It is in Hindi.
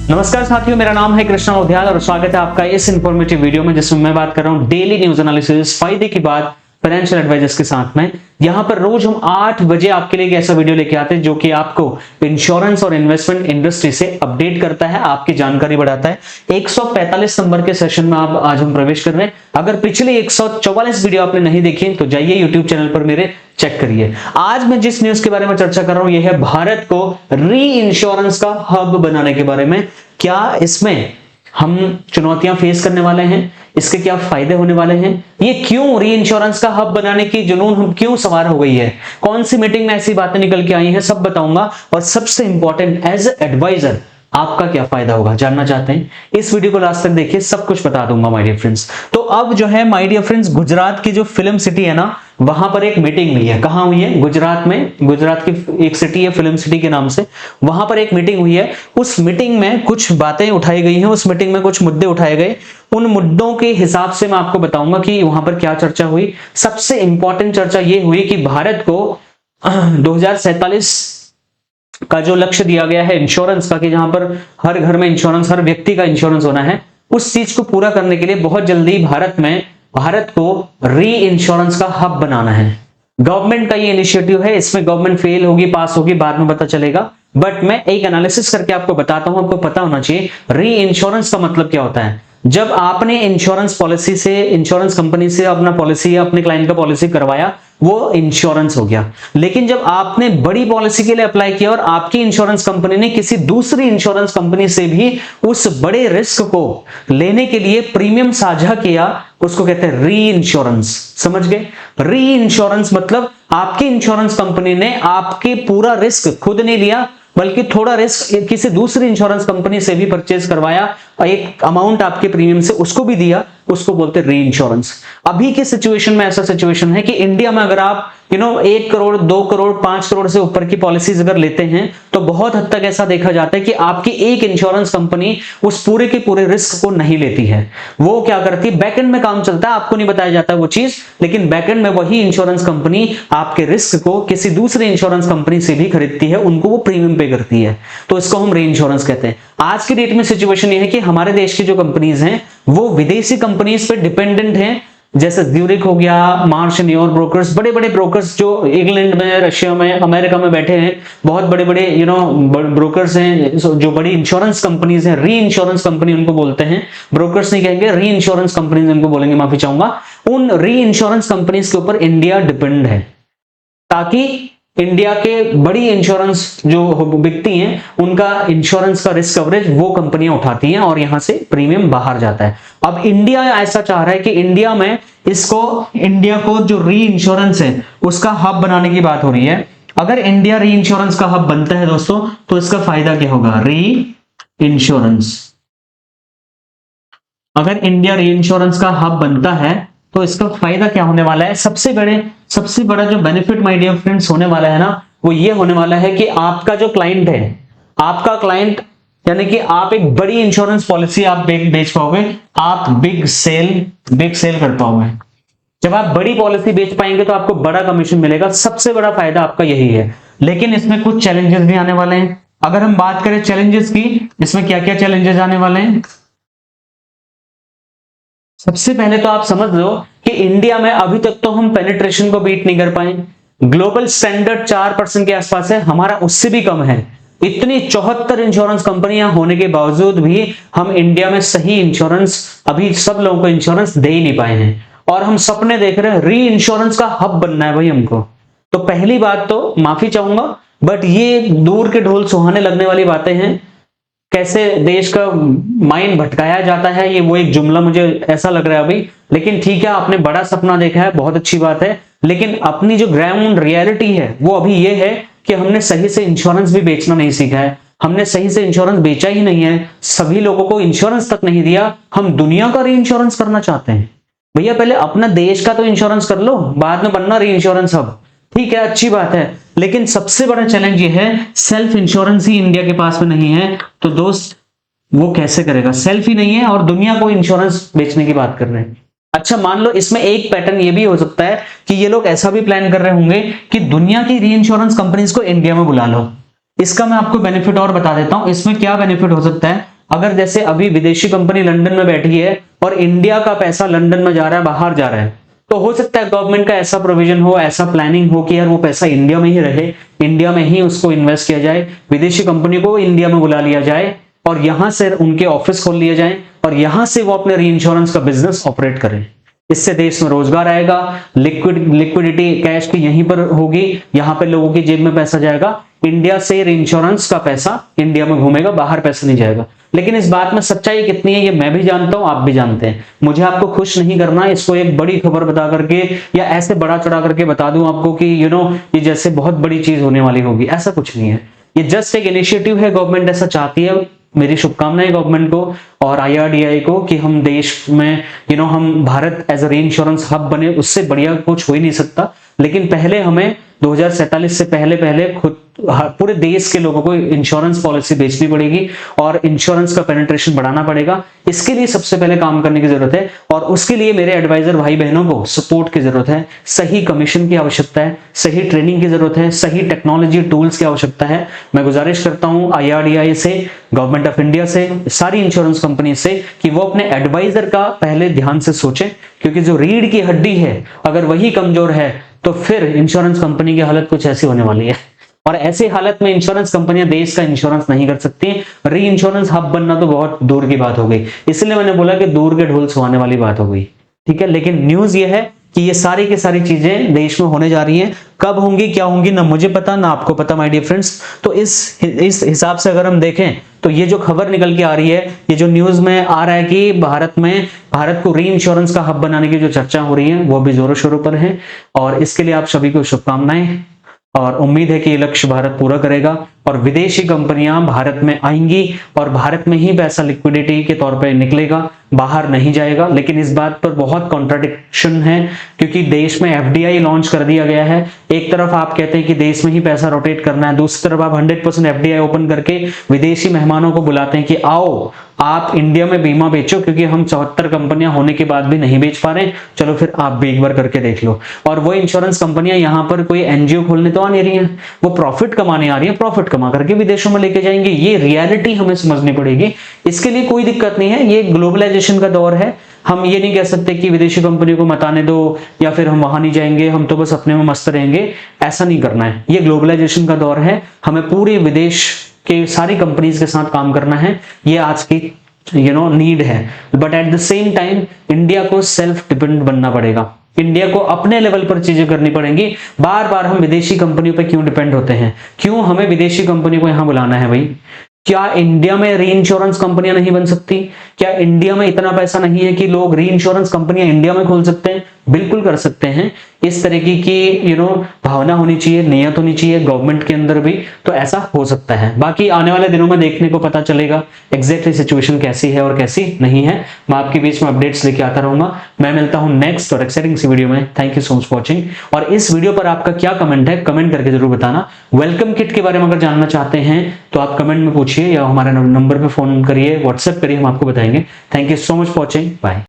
नमस्कार साथियों, मेरा नाम है कृष्णा उद्याल और स्वागत है आपका इस इंफॉर्मेटिव वीडियो में जिसमें मैं बात कर रहा हूं डेली न्यूज एनालिसिस फायदे की बात फाइनेंशियल एडवाइजर्स के साथ में। यहां पर रोज हम 8 बजे आपके लिए एक ऐसा वीडियो लेके आते हैं जो कि आपको इंश्योरेंस और इन्वेस्टमेंट इंडस्ट्री से अपडेट करता है, आपकी जानकारी बढ़ाता है। 145 नंबर के सेशन में आज हम प्रवेश कर रहे हैं। अगर पिछले 144 वीडियो आपने नहीं देखी तो जाइए यूट्यूब चैनल पर मेरे चेक करिए। आज मैं जिस न्यूज के बारे में चर्चा कर रहा हूं यह है भारत को री इंश्योरेंस का हब बनाने के बारे में। क्या इसमें हम चुनौतियां फेस करने वाले हैं, इसके क्या फायदे होने वाले हैं, ये क्यों री इंश्योरेंस का हब बनाने की जुनून हम क्यों सवार हो गई है, कौन सी मीटिंग में ऐसी बातें निकल के आई हैं, सब बताऊंगा। और सबसे इंपॉर्टेंट एज एडवाइजर आपका क्या फायदा होगा, जानना चाहते हैं इस वीडियो को लास्ट तक देखिए, सब कुछ बता दूंगा माय डियर फ्रेंड्स। तो अब जो है माय डियर फ्रेंड्स, गुजरात की जो फिल्म सिटी है ना, वहां पर एक मीटिंग हुई है। कहां हुई है? गुजरात में। गुजरात की एक सिटी है फिल्म सिटी के नाम से, वहां पर एक मीटिंग हुई है। उस मीटिंग में कुछ बातें उठाई गई हैं, उस मीटिंग में कुछ मुद्दे उठाए गए। उन मुद्दों के हिसाब से मैं आपको बताऊंगा कि वहां पर क्या चर्चा हुई। सबसे इंपॉर्टेंट चर्चा ये हुई कि भारत को 2047 का जो लक्ष्य दिया गया है इंश्योरेंस का, कि जहां पर हर घर में इंश्योरेंस, हर व्यक्ति का इंश्योरेंस होना है, उस चीज को पूरा करने के लिए बहुत जल्दी भारत को री इंश्योरेंस का हब बनाना है। गवर्नमेंट का ये इनिशिएटिव है, इसमें गवर्नमेंट फेल होगी पास होगी बाद में पता चलेगा, बट मैं एक एनालिसिस करके आपको बताता हूं। आपको पता होना चाहिए री इंश्योरेंस का मतलब क्या होता है। जब आपने इंश्योरेंस पॉलिसी से, इंश्योरेंस कंपनी से अपना पॉलिसी या अपने क्लाइंट का पॉलिसी करवाया, वो इंश्योरेंस हो गया। लेकिन जब आपने बड़ी पॉलिसी के लिए अप्लाई किया और आपकी इंश्योरेंस कंपनी ने किसी दूसरी इंश्योरेंस कंपनी से भी उस बड़े रिस्क को लेने के लिए प्रीमियम साझा किया, उसको कहते हैं री इंश्योरेंस। समझ गए? री इंश्योरेंस मतलब आपकी इंश्योरेंस कंपनी ने आपके पूरा रिस्क खुद नहीं लिया, बल्कि थोड़ा रिस्क किसी दूसरी इंश्योरेंस कंपनी से भी परचेज करवाया और एक अमाउंट आपके प्रीमियम से उसको भी दिया, उसको बोलते हैं री इंश्योरेंस। अभी के सिचुएशन में ऐसा सिचुएशन है कि इंडिया में अगर आप 1 करोड़ 2 करोड़ 5 करोड़ से ऊपर की पॉलिसीज अगर लेते हैं तो बहुत हद तक ऐसा देखा जाता है कि आपकी एक इंश्योरेंस कंपनी उस पूरे के पूरे रिस्क को नहीं लेती है। वो क्या करती है, बैकएंड में काम चलता है, आपको नहीं बताया जाता वो चीज, लेकिन बैकएंड में वही इंश्योरेंस कंपनी आपके रिस्क को किसी दूसरी इंश्योरेंस कंपनी से भी खरीदती है, उनको वो प्रीमियम पे करती है, तो इसको हम री इंश्योरेंस कहते हैं। आज की डेट में सिचुएशन ये है कि हमारे देश की जो कंपनीज हैं वो विदेशी कंपनीज पे डिपेंडेंट हैं, जैसे ज्यूरिक हो गया, मार्श एंड योर ब्रोकर्स, बड़े बड़े ब्रोकर्स जो इंग्लैंड में, रशिया में, अमेरिका में बैठे हैं, बहुत बड़े बड़े ब्रोकर्स हैं, जो बड़ी इंश्योरेंस कंपनीज हैं, री इंश्योरेंस कंपनी उनको बोलते हैं, ब्रोकर्स नहीं कहेंगे, री इंश्योरेंस कंपनीज उनको बोलेंगे, माफी चाहूंगा। उन री इंश्योरेंस कंपनीज के ऊपर इंडिया डिपेंड है, ताकि इंडिया के बड़ी इंश्योरेंस जो बिकती हैं उनका इंश्योरेंस का रिस्क कवरेज वो कंपनियां उठाती हैं और यहां से प्रीमियम बाहर जाता है। अब इंडिया ऐसा चाह रहा है कि इंडिया को जो री इंश्योरेंस है उसका हब बनाने की बात हो रही है। अगर इंडिया री इंश्योरेंस का हब बनता है दोस्तों, तो इसका फायदा क्या होगा? री इंश्योरेंस, अगर इंडिया री इंश्योरेंस का हब बनता है तो इसका फायदा क्या होने वाला है? सबसे बड़ा जो बेनिफिट माय डियर फ्रेंड्स होने वाला है ना, वो ये होने वाला है कि आपका जो क्लाइंट है, आपका क्लाइंट यानी कि आप एक बड़ी इंश्योरेंस पॉलिसी आप बेच पाओगे, आप बिग सेल कर पाओगे। जब आप बड़ी पॉलिसी बेच पाएंगे तो आपको बड़ा कमीशन मिलेगा, सबसे बड़ा फायदा आपका यही है। लेकिन इसमें कुछ चैलेंजेस भी आने वाले हैं। अगर हम बात करें चैलेंजेस की, इसमें क्या क्या चैलेंजेस आने वाले हैं? सबसे पहले तो आप समझ लो कि इंडिया में अभी तक तो हम पेनिट्रेशन को बीट नहीं कर पाए। ग्लोबल स्टैंडर्ड 4% के आसपास है, हमारा उससे भी कम है। इतनी 74 इंश्योरेंस कंपनियां होने के बावजूद भी हम इंडिया में सही इंश्योरेंस, अभी सब लोगों को इंश्योरेंस दे ही नहीं पाए हैं, और हम सपने देख रहे हैं री इंश्योरेंस का हब बनना है भाई हमको। तो पहली बात तो माफी चाहूंगा, बट ये दूर के ढोल सुहाने लगने वाली बातें हैं। कैसे देश का माइंड भटकाया जाता है, ये वो एक जुमला मुझे ऐसा लग रहा है अभी, लेकिन ठीक है, आपने बड़ा सपना देखा है, बहुत अच्छी बात है, लेकिन अपनी जो ग्राउंड रियलिटी है वो अभी ये है कि हमने सही से इंश्योरेंस भी बेचना नहीं सीखा है, हमने सही से इंश्योरेंस बेचा ही नहीं है, सभी लोगों को इंश्योरेंस तक नहीं दिया। हम दुनिया का री इंश्योरेंस करना चाहते हैं। भैया पहले अपना देश का तो इंश्योरेंस कर लो, बाद में बनना री इंश्योरेंस हब, ठीक है, अच्छी बात है, लेकिन सबसे बड़ा चैलेंज ये है सेल्फ इंश्योरेंस ही इंडिया के पास में नहीं है। तो दोस्त वो कैसे करेगा? सेल्फ ही नहीं है और दुनिया को इंश्योरेंस बेचने की बात कर रहे हैं। अच्छा मान लो इसमें एक पैटर्न ये भी हो सकता है कि ये लोग ऐसा भी प्लान कर रहे होंगे कि दुनिया की री इंश्योरेंस कंपनीज को इंडिया में बुला लो। इसका मैं आपको बेनिफिट और बता देता हूं। इसमें क्या बेनिफिट हो सकता है अगर जैसे अभी विदेशी कंपनी लंदन में बैठी है और इंडिया का पैसा लंदन में जा रहा है, बाहर जा रहा है, तो हो सकता है गवर्नमेंट का ऐसा प्रोविजन हो, ऐसा प्लानिंग हो कि यार वो पैसा इंडिया में ही रहे, इंडिया में ही उसको इन्वेस्ट किया जाए, विदेशी कंपनी को इंडिया में बुला लिया जाए और यहां से उनके ऑफिस खोल लिए जाए और यहां से वो अपने री इंश्योरेंस का बिजनेस ऑपरेट करें। इससे देश में रोजगार आएगा, लिक्विडिटी कैश की यहीं पर होगी, यहां पे लोगों की जेब में पैसा जाएगा, इंडिया से इंश्योरेंस का पैसा इंडिया में घूमेगा, बाहर पैसा नहीं जाएगा। लेकिन इस बात में सच्चाई कितनी है ये मैं भी जानता हूं, आप भी जानते हैं। मुझे आपको खुश नहीं करना, इसको एक बड़ी खबर बता करके या ऐसे बड़ा चढ़ा करके बता दूं आपको कि ये जैसे बहुत बड़ी चीज होने वाली होगी, ऐसा कुछ नहीं है। ये जस्ट एक इनिशिएटिव है, गवर्नमेंट ऐसा चाहती है। मेरी शुभकामनाएं गवर्नमेंट को और IRDAI को कि हम देश में हम भारत एज अ री इंश्योरेंस हब बने, उससे बढ़िया कुछ हो ही नहीं सकता। लेकिन पहले हमें 2047 से पहले खुद पूरे देश के लोगों को इंश्योरेंस पॉलिसी बेचनी पड़ेगी और इंश्योरेंस का पेनिट्रेशन बढ़ाना पड़ेगा। इसके लिए सबसे पहले काम करने की जरूरत है और उसके लिए मेरे एडवाइजर भाई बहनों को सपोर्ट की जरूरत है, सही कमीशन की आवश्यकता है, सही ट्रेनिंग की जरूरत है, सही टेक्नोलॉजी टूल्स की आवश्यकता है। मैं गुजारिश करता हूं IRDAI से, गवर्नमेंट ऑफ इंडिया से, सारी इंश्योरेंस कंपनी से कि वो अपने एडवाइजर का पहले ध्यान से सोचें, क्योंकि जो रीढ़ की हड्डी है अगर वही कमजोर है तो फिर इंश्योरेंस कंपनी की हालत कुछ ऐसी होने वाली है और ऐसी हालत में इंश्योरेंस कंपनियां देश का इंश्योरेंस नहीं कर सकती। री इंश्योरेंस हब बनना तो बहुत दूर की बात हो गई, इसलिए मैंने बोला कि दूर के ढोल सुहाने वाली बात हो गई, ठीक है। लेकिन न्यूज ये है कि ये सारी की सारी चीजें देश में होने जा रही हैं। कब होंगी, क्या होंगी, ना मुझे पता ना आपको पता माय डियर फ्रेंड्स। तो इस हिसाब से अगर हम देखें तो ये जो खबर निकल के आ रही है, ये जो न्यूज में आ रहा है कि भारत को री इंश्योरेंस का हब बनाने की जो चर्चा हो रही है वो भी जोरों शोरों पर है और इसके लिए आप सभी को शुभकामनाएं और उम्मीद है कि ये लक्ष्य भारत पूरा करेगा और विदेशी कंपनियां भारत में आएंगी और भारत में ही पैसा लिक्विडिटी के तौर पे निकलेगा, बाहर नहीं जाएगा। लेकिन इस बात पर बहुत कॉन्ट्राडिक्शन है क्योंकि देश में FDI लॉन्च कर दिया गया है। एक तरफ आप कहते हैं कि देश में ही पैसा रोटेट करना है, दूसरी तरफ आप 100% FDI ओपन करके विदेशी मेहमानों को बुलाते हैं कि आओ आप इंडिया में बीमा बेचो, क्योंकि हम 74 कंपनियां होने के बाद भी नहीं बेच पा रहे, चलो फिर आप भी एक बार करके देख लो। और वो इंश्योरेंस कंपनियां यहाँ पर कोई NGO खोलने तो आ नहीं रही हैं, वो प्रॉफिट कमाने आ रही है, प्रॉफिट कमा करके विदेशों में लेके जाएंगे। ये रियलिटी हमें समझनी पड़ेगी। इसके लिए कोई दिक्कत नहीं है, ये ग्लोबलाइजेशन का दौर है। हम ये नहीं कह सकते कि विदेशी कंपनी को मत आने दो या फिर हम वहां नहीं जाएंगे, हम तो बस अपने में मस्त रहेंगे, ऐसा नहीं करना है। ये ग्लोबलाइजेशन का दौर है, हमें पूरे विदेश के सारी कंपनीज के साथ काम करना है, ये आज की नीड है। But at the same time India को सेल्फ डिपेंडेंट बनना पड़ेगा, इंडिया को अपने लेवल पर चीजें करनी पड़ेंगी। बार बार हम विदेशी कंपनियों पर क्यों डिपेंड होते हैं, क्यों हमें विदेशी कंपनी को यहां बुलाना है भाई? क्या इंडिया में री इंश्योरेंस कंपनियां नहीं बन सकती? क्या इंडिया में इतना पैसा नहीं है कि लोग री इंश्योरेंस कंपनियां इंडिया में खोल सकते हैं? बिल्कुल कर सकते हैं। इस तरीके की भावना होनी चाहिए, नियत होनी चाहिए गवर्नमेंट के अंदर भी, तो ऐसा हो सकता है। बाकी आने वाले दिनों में देखने को पता चलेगा एग्जैक्टली सिचुएशन कैसी है और कैसी नहीं है। मैं आपके बीच में अपडेट्स लेके आता रहूंगा। मैं मिलता हूं नेक्स्ट और एक्साइटिंग सी वीडियो में। Thank you so much for watching. और इस वीडियो पर आपका क्या कमेंट है, कमेंट करके जरूर बताना। वेलकम किट के बारे में अगर जानना चाहते हैं तो आप कमेंट में पूछिए या हमारे नंबर पर फोन करिए, व्हाट्सएप करिए, हम आपको बताएंगे। Thank you so much for watching, bye.